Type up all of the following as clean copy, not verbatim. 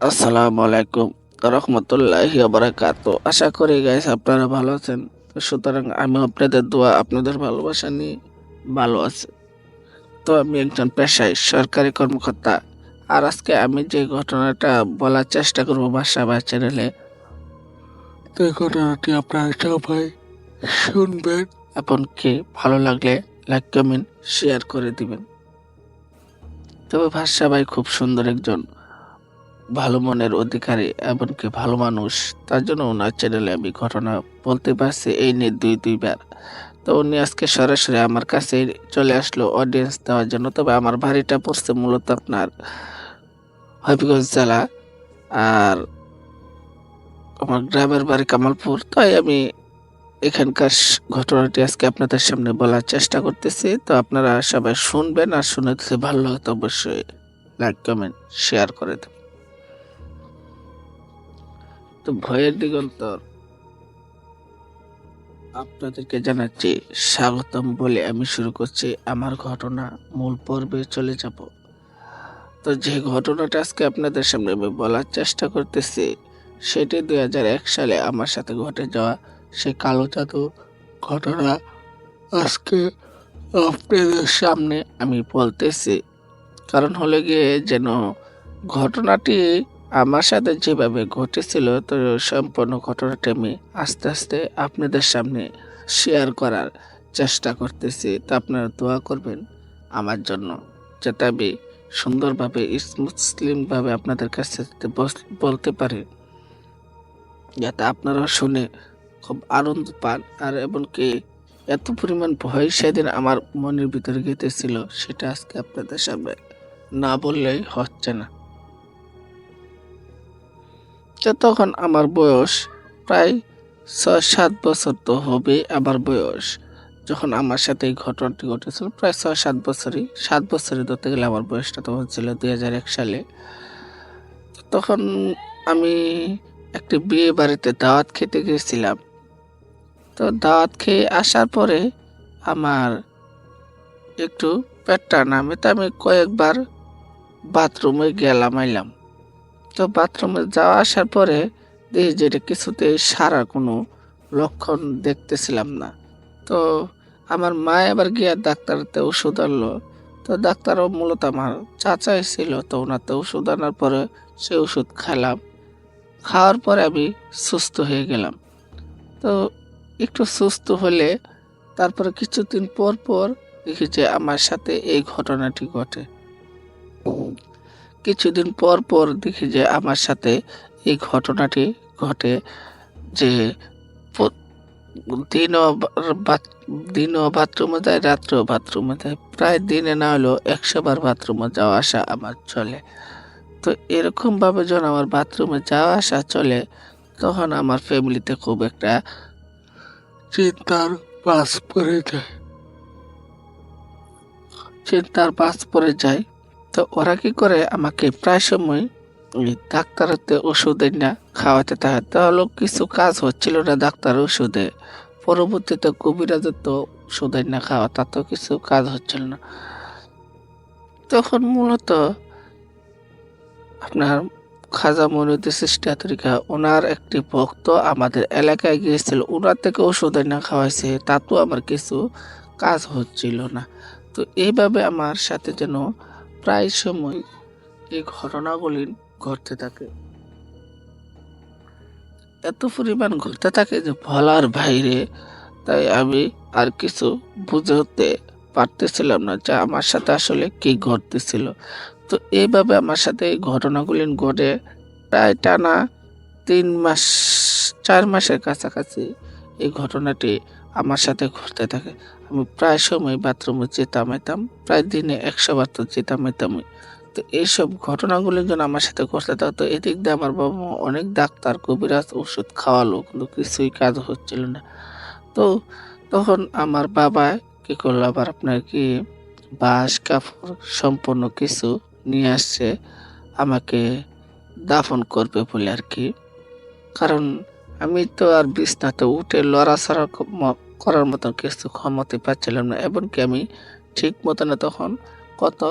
আসসালামু আলাইকুম রহমতুল্লাহি ওয়া বারাকাতুহু। আশা করি গাইস আপনারা ভালো আছেন। তো সুতরাং আমি আপনাদের দোয়া আপনাদের ভালোবাসা নিয়ে ভালো আছি। তো আমি একজন পেশায় সরকারি কর্মকর্তা। আর আজকে আমি যে ঘটনাটা বলার চেষ্টা করব বাসা বা চ্যানেলে, তো এই ঘটনাটি আপনারা সবাই শুনবেন এবং কি ভালো লাগলে লাইক কমেন্ট শেয়ার করে দিবেন। তবে ভাষা ভাই খুব সুন্দর একজন ভালো মনের অধিকারী এমনকি ভালো মানুষ। তার জন্য ওনার চ্যানেলে আমি ঘটনা বলতে পারছি এই নিয়ে দুইবার। তো উনি আজকে সরাসরি আমার কাছে চলে আসলো অডিয়েন্স দেওয়ার জন্য। তবে আমার বাড়িটা পড়ছে মূলত আপনার হবিগঞ্জ জেলা, আর আমার গ্রামের বাড়ি কামালপুর। তাই আমি এখানকার ঘটনাটি আজকে আপনাদের সামনে বলার চেষ্টা করতেছি। তো আপনারা সবাই শুনবেন, আর শুনে যদি ভালো লাগে তো অবশ্যই লাইক কমেন্ট শেয়ার করে দেবেন। তো ভয়ের দিগন্তর আপনাদেরকে জানাচ্ছি স্বাগতম বলে আমি শুরু করছি আমার ঘটনা। মূল পর্বে চলে যাব। তো যে ঘটনাটা আজকে আপনাদের সামনে আমি বলার চেষ্টা করতেছি, সেটি 2001 সালে আমার সাথে ঘটে যাওয়া সে কালো জাদু ঘটনা আজকে আপনাদের সামনে আমি বলতেছি। কারণ হলে গিয়ে যেন ঘটনাটি আমার সাথে যেভাবে ঘটেছিল, তো সম্পূর্ণ ঘটনাটি আমি আস্তে আস্তে আপনাদের সামনে শেয়ার করার চেষ্টা করতেছি। তো আপনারা দোয়া করবেন আমার জন্য, যাতে আমি সুন্দরভাবে স্মুথলিভাবে আপনাদের কাছে যাতে বলতে পারি, যাতে আপনারা শুনে খুব আনন্দ পান। আর এমনকি এত পরিমাণ ভয় সেদিন আমার মনের ভিতরে গেঁথেছিল, সেটা আজকে আপনাদের সামনে না বললেই হচ্ছে না। তো তখন আমার বয়স প্রায় 6-7 বছর তো হবে। আমার বয়স যখন আমার সাথে এই ঘটনাটি ঘটেছিল প্রায় 6-7 বছরই, 7 বছরই ধরতে গেলে আমার বয়সটা তখন ছিল 2001 সালে। তখন আমি একটি বিয়ে বাড়িতে দাওয়াত খেতে গেছিলাম। তো দাওয়াত খেয়ে আসার পরে আমার একটু পেটটা নামে, তো আমি কয়েকবার বাথরুমে গেলাম আইলাম। তো বাথরুমে যাওয়া আসার পরে দেখি যে এটা কিছুতেই সারার কোনো লক্ষণ দেখতেছিলাম না। তো আমার মা এবার গিয়ে ডাক্তারতে ওষুধ আনলো। তো ডাক্তারও মূলত আমার চাচাই ছিল। তো ওনাতে ওষুধ আনার পরে সে ওষুধ খেলাম। খাওয়ার পরে আমি সুস্থ হয়ে গেলাম। তো একটু সুস্থ হলে তারপরে কিছুদিন পর পর দেখি যে আমার সাথে এই ঘটনাটি ঘটে। কিছুদিন পর পর দেখি যে আমার সাথে এই ঘটনাটি ঘটে, যে প- দিনও বাথরুমে যায়, রাত্রেও বাথরুমে যায়। প্রায় দিনে না হলেও 100 বার বাথরুমে যাওয়া আসা আমার চলে। তো এরকম ভাবে যখন আমার বাথরুমে যাওয়া আসা চলে, তখন আমার ফ্যামিলিতে খুব একটা চিন্তার পাস পড়ে যায় চিন্তার পাস পড়ে যায়। তো ওরা কি করে, আমাকে প্রায় সময় ওই ডাক্তারতে ওষুধ না খাওয়াতে থাকে। তাহলে কিছু কাজ হচ্ছিল না ডাক্তার ওষুধে। পরবর্তীতে কবিরাজের তো ওষুধ না খাওয়া, তাতেও কিছু কাজ হচ্ছিল না। তখন মূলত আপনার খাজা মনিউদ্দিন চিশতিয়া তরিকা ওনার একটি ভক্ত আমাদের এলাকায় গিয়েছিল, ওনার থেকে ওষুধ না খাওয়াইছে, তাতেও আমার কিছু কাজ হচ্ছিল না। তো এইভাবে আমার সাথে যেন প্রায় সময় এই ঘটনাগুলি ঘটতে থাকে। এত পরিমাণ ঘটতে থাকে যে বলার বাইরে। তাই আমি আর কিছু বুঝে উঠতে পারতেছিলাম না যে আমার সাথে আসলে কি ঘটতেছিল। তো এইভাবে আমার সাথে এই ঘটনাগুলি ঘটে প্রায় টানা 3 মাস, 4 মাসের কাছাকাছি এই ঘটনাটি আমার সাথে ঘটতে থাকে। আমি প্রায় সময় বাথরুমে যেতাম, প্রায় দিনে 100 বার তো যেতামই। তো এইসব ঘটনাগুলি যেন আমার সাথে ঘটতে থাকতো। এদিক দিয়ে আমার বাবা মা অনেক ডাক্তার কবিরাজ ওষুধ খাওয়ালো, কিন্তু কিছুই কাজ হচ্ছিল না। তো তখন আমার বাবা কি করলো, আবার আপনার কি বাঁশ কাপড় সম্পূর্ণ কিছু নিয়ে আসছে আমাকে দাফন করবে বলে আর কি। কারণ আমি তো আর বিছনাতে উঠে লড়াছড়া করার মতন কিছু ক্ষমতা পাচ্ছিলাম না, এমনকি আমি ঠিক মতন তখন কত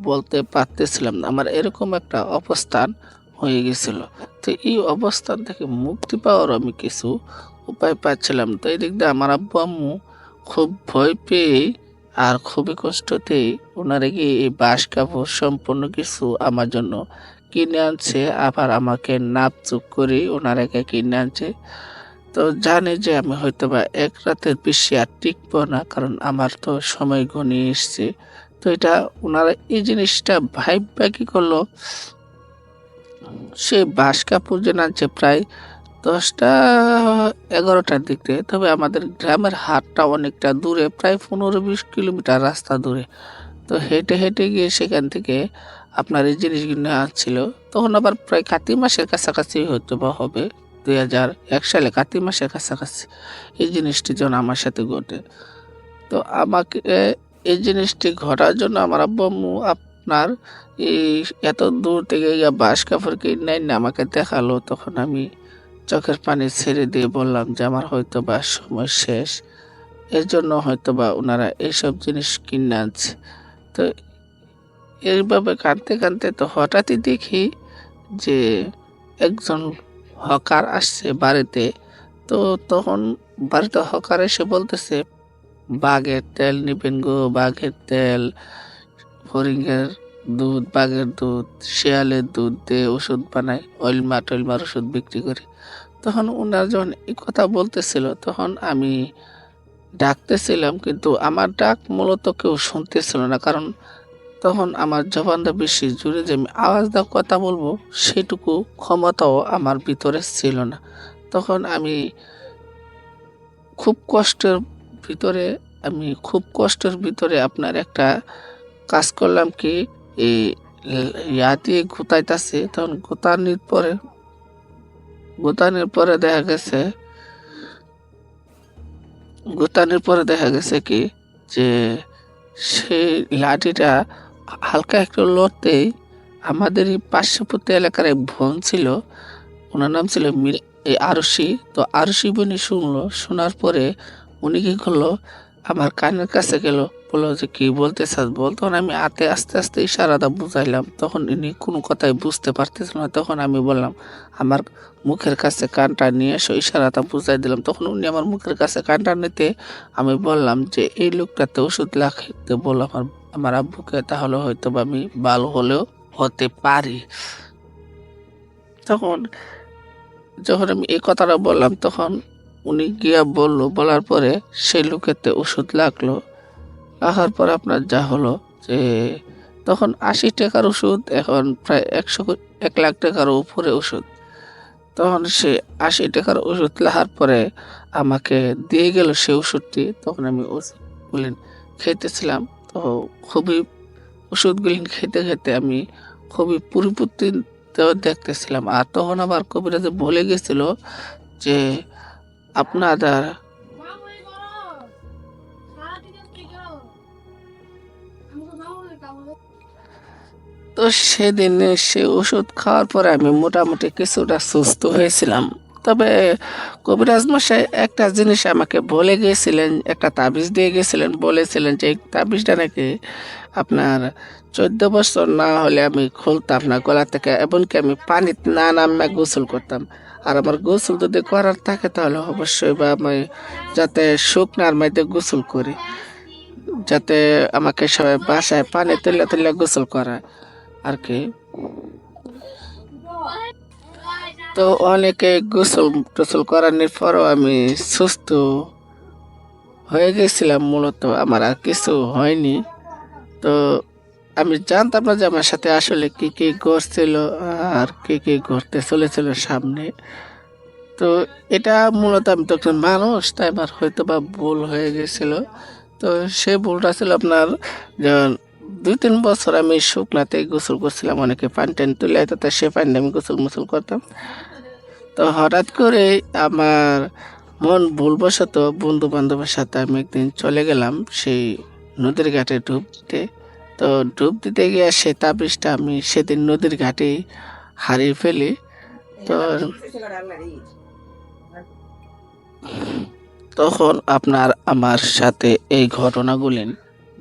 বলতে পারতেছিলাম না। আমার এরকম একটা অবস্থান হয়ে গেছিল। তো এই অবস্থান থেকে মুক্তি পাওয়ার আমি কিছু উপায় পাচ্ছিলাম। তো এদিক দিয়ে আমার আব্বু আম্মু খুব ভয় পেয়ে আর খুবই কষ্টতেই ওনারা গিয়ে এই বাঁশ কাপড় সম্পূর্ণ কিছু আমার জন্য কিনে আনছে, আবার আমাকে নাপচুপ করে ওনারাকে কিনে আনছে। তো জানে যে আমি হয়তোবা এক রাতের বেশি আর টিকবো না, কারণ আমার তো সময় ঘনিয়ে এসছে। তো এটা ওনারা এই জিনিসটা ভাইবা কি করলো, সে বাঁশ কাপড় যে আনছে প্রায় 10টা 11টার দিক দিয়ে। তবে আমাদের গ্রামের হাটটা অনেকটা দূরে, প্রায় 15-20 কিলোমিটার রাস্তা দূরে। তো হেঁটে হেঁটে গিয়ে সেখান থেকে আপনার এই জিনিসগুলো আনছিল। তখন আবার প্রায় কার্তিক মাসের কাছাকাছি হয়তো বা হবে, 2001 সালে কার্তিক মাসের কাছাকাছি এই জিনিসটি যখন আমার সাথে ঘটে। তো আমাকে এই জিনিসটি ঘটার জন্য আমার আব্বু আম্মু আপনার এই এত দূর থেকে বাঁশ কাপড় কিনে এনে আমাকে দেখালো। তখন আমি চোখের পানি ছেড়ে দিয়ে বললাম যে আমার হয়তো বা সময় শেষ, এর জন্য হয়তো বা ওনারা এইসব জিনিস কিনে আনছে। তো এইভাবে কাঁদতে কাঁদতে তো হঠাৎই দেখি যে একজন হকার আসছে বাড়িতে। তো তখন বাড়িতে হকার এসে বলতেছে, বাঘের তেল নিবেন গো, বাঘের তেল, হরিণের দুধ, বাঘের দুধ, শিয়ালের দুধ দিয়ে ওষুধ বানায়, টইলমার ওষুধ বিক্রি করে। তখন ওনারা যখন এই কথা বলতেছিল তখন আমি ডাকতেছিলাম, কিন্তু আমার ডাক মূলত কেউ শুনতেছিল না, কারণ তখন আমার জবানটা বেশি জোরে যে আমি আওয়াজ দিয়ে কথা বলবো সেটুকু ক্ষমতাও আমার ভিতরে ছিল না। তখন আমি খুব কষ্টের ভিতরে আপনার একটা কাজ করলাম কি, এই ইয়া দিয়ে গুতাইতেছে। তখন গুতানির পরে দেখা গেছে কি যে সেই লাঠিটা হালকা একটু লড়তেই আমাদের এই পার্শ্ববর্তী এলাকার এক বোন ছিল, ওনার নাম ছিল এই আরশি। তো আরশি বোনই শুনলো, শোনার পরে উনি কি করলো, আমার কানের কাছে গেল, বললো যে কি বলতে চাস বল। তখন আমি আস্তে আস্তে ইশারাটা বুঝাইলাম। তখন ইনি কোনো কথাই বুঝতে পারতেছিল না। তখন আমি বললাম আমার মুখের কাছে কানটা নিয়ে এসো, ইশারাটা বুঝাই দিলাম। তখন উনি আমার মুখের কাছে কানটা নিতে আমি বললাম যে এই লোকটাতে ওষুধ লাগাতে বল আমার আব্বুকে, তাহলে হয়তো বা আমি ভালো হলেও হতে পারি। তখন যখন আমি এই কথাটা বললাম তখন উনি গিয়া বলার পরে সেই লোকেতে ওষুধ লাগার পরে আপনার যা হলো যে তখন 80 টাকার ওষুধ এখন প্রায় 1 লাখ টাকার উপরে ওষুধ। তখন সে 80 টাকার ওষুধ লাগার পরে আমাকে দিয়ে গেল সে ওষুধটি। তখন আমি ওষুধগুলি খেতেছিলাম। তো খুবই ওষুধগুলি খেতে খেতে আমি খুবই পরিবর্তন দেখতেছিলাম। আর তখন আবার কবিরাজ বলে গেছিল যে আপনাদের তো সেদিন সে ওষুধ খাওয়ার পরে আমি মোটামুটি কিছুটা সুস্থ হয়েছিলাম। তবে কবিরাজ মশাই একটা জিনিস আমাকে বলে গিয়েছিলেন, একটা তাবিজ দিয়ে গেছিলেন, বলেছিলেন যে এই তাবিজটা নাকি আপনার 14 বছর না হলে আমি খুলতাম না গলা থেকে, এমনকি আমি পানিতে না নামে গোসল করতাম। আর আমার গোসল যদি করার থাকে তাহলে অবশ্যই বা আমি যাতে শুকনার মধ্যে গোসল করি, যাতে আমাকে সবাই বাসায় পানি তুলে তুলে গোসল করায় আর কি। তো অনেকে গোসল টোসল করানোর পরও আমি সুস্থ হয়ে গেছিলাম। মূলত আমার আর কিছু হয়নি। তো আমি জানতাম না যে আমার সাথে আসলে কি কি ঘটছিল আর কি কি ঘটতে চলেছিল সামনে। তো এটা মূলত আমি তো একজন মানুষ, তাই আমার হয়তো বা ভুল হয়ে গেছিল। তো সেই ভুলটা ছিল আপনার যেমন 2-3 বছর আমি শুকনাতে গোসল করছিলাম, অনেকে পানি টানি তুলে তাতে সে পানি আমি গোসল মোসল করতাম। তো হঠাৎ করে আমার মন ভুলবশত বন্ধু বান্ধবের সাথে আমি একদিন চলে গেলাম সেই নদীর ঘাটে ডুব দিতে। তো ডুব দিতে গিয়ে সে তাবিজটা আমি সেদিন নদীর ঘাটেই হারিয়ে ফেলি। তো তখন আমার সাথে এই ঘটনাগুলি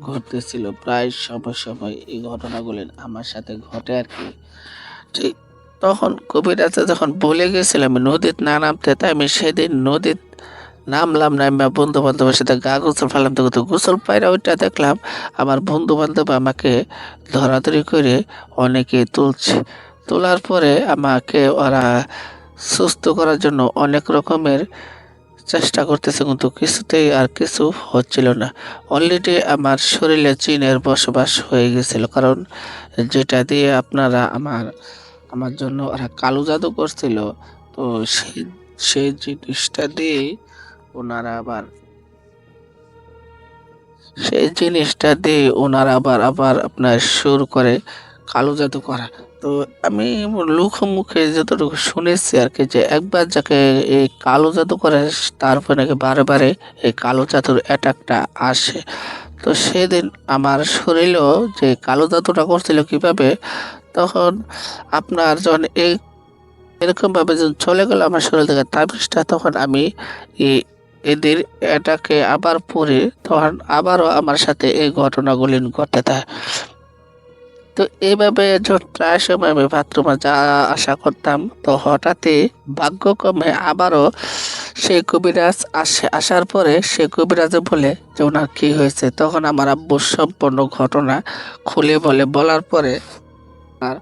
ঘটতেছিল, প্রায় সময় সময় এই ঘটনাগুলি আমার সাথে ঘটে আর কি। ঠিক তখন কবিরাজা যখন বলে গেছিল আমি নদীত না নামতে, তাই আমি সেদিন নদীত নামলাম। নাইমা বন্ধু বান্ধবের সাথে গা গোসল ফেললাম, তো কিন্তু গোসল পাইরা ওইটা দেখলাম আমার বন্ধু বান্ধব আমাকে ধরাধরি করে অনেকে তুলছে। তোলার পরে আমাকে ওরা সুস্থ করার জন্য অনেক রকমের চেষ্টা করতেছে, কিন্তু কিছুতেই আর কিছু হচ্ছিল না। অলরেডি আমার শরীরে জিনের বসবাস হয়ে গেছিল, কারণ যেটা দিয়ে আপনারা আমার জন্য ওরা কালো জাদু করছিল। তো সেই সেই জিনিসটা দিয়ে ওনারা আবার আবার আবার আপনার শুরু করে কালো জাদু করা। তো আমি লোকমুখে যতটুকু শুনেছি আর কি, যে একবার যাকে এই কালো জাদু করে তারপরে নাকি বারে বারে এই কালো জাদুর অ্যাটাকটা আসে। তো সেদিন আমার শরীরেও যে কালো জাদুটা করছিল কিভাবে, তখন আপনার যখন এরকমভাবে যখন চলে গেল আমার শরীর থেকে তাবিজটা, তখন আমি এদের এটাকে আবার পড়ে তখন আবারও আমার সাথে এই ঘটনাগুলি ঘটতে থাকে। তো এইভাবে যখন প্রায় সময় আমি বাথরুমে যা আশা করতাম, তো হঠাৎই ভাগ্যক্রমে আবারও সেই কবিরাজ আসার পরে সে কবিরাজে বলে যে ওনার কি হয়েছে। তখন আমার আব্বু সম্পূর্ণ ঘটনা খুলে বলার পরে আর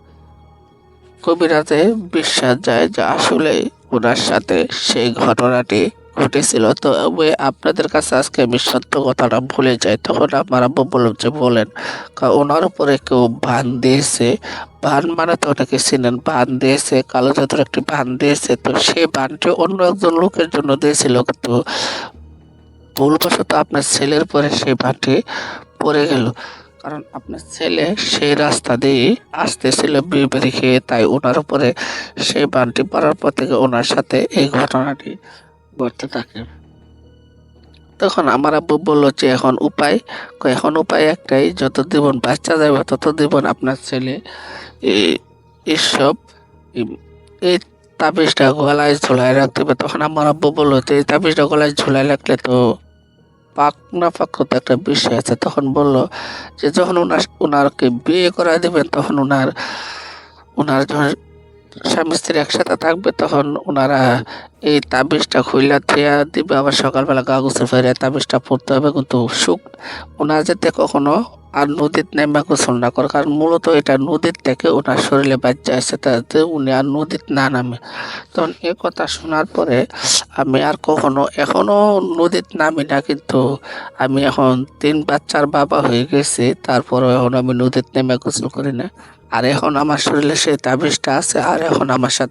কবিরাজে বিশ্বাস যায় যে আসলে ওনার সাথে সেই ঘটনাটি ঘটেছিল। তো আপনাদের কাছে আজকে আমি সত্য কথাটা ভুলে যাই। তখন আমার আব্বু বলল যে বলেন, ওনার উপরে কেউ বান দিয়েছে। বান মানে তো ওটাকে চিনেন, বান দিয়েছে, কালো জাদুর একটি বান দিয়েছে। তো সেই বানটি অন্য একজন লোকের জন্য দিয়েছিল, কিন্তু ভুলবশত আপনার ছেলের পরে সেই বানটি পড়ে গেল। কারণ আপনার ছেলে সেই রাস্তা দিয়ে আসতেছিল বিড়ি খেয়ে, তাই ওনার উপরে সেই বানটি পড়ার পর থেকে ওনার সাথে এই ঘটনাটি ঘটতে থাকে। তখন আমার আব্বু বলল যে এখন উপায় একটাই, যত জীবন বাচ্চা যাবে তত জীবন আপনার ছেলে এইসব এই তাবিজটা গলায় ঝুলায় রাখতে হবে। তখন আমার আব্বু বললো যে এই তাবিজটা গলায় ঝুলায় রাখলে তো পাক না পাক তো একটা বিষয় আছে। তখন বলল যে যখন ওনারকে বিয়ে করায় দেবেন, তখন ওনার যখন স্বামী স্ত্রী একসাথে থাকবে, তখন ওনারা এই তাবিজটা খুইলা থিয়া দিবে, আবার সকালবেলা গা গোসল ফেরে তাবিজটা পড়তে হবে। কিন্তু ওনার যাতে কখনো আর নদীর নেমে গোসল না করে, কারণ মূলত এটা নদীর থেকে ওনার শরীরে বাচ্চা আসছে, তাতে উনি আর নদীর না নামে। তখন এ কথা শোনার পরে আমি আর এখনো নদীর নামি না, কিন্তু আমি এখন 3 বাচ্চার বাবা হয়ে গেছি, তারপরেও এখন আমি নদীর নেমে গোসল করি না। আর এখন আমার শরীরে সেই তাবিজটা আছে, আর এখন আমার সাথে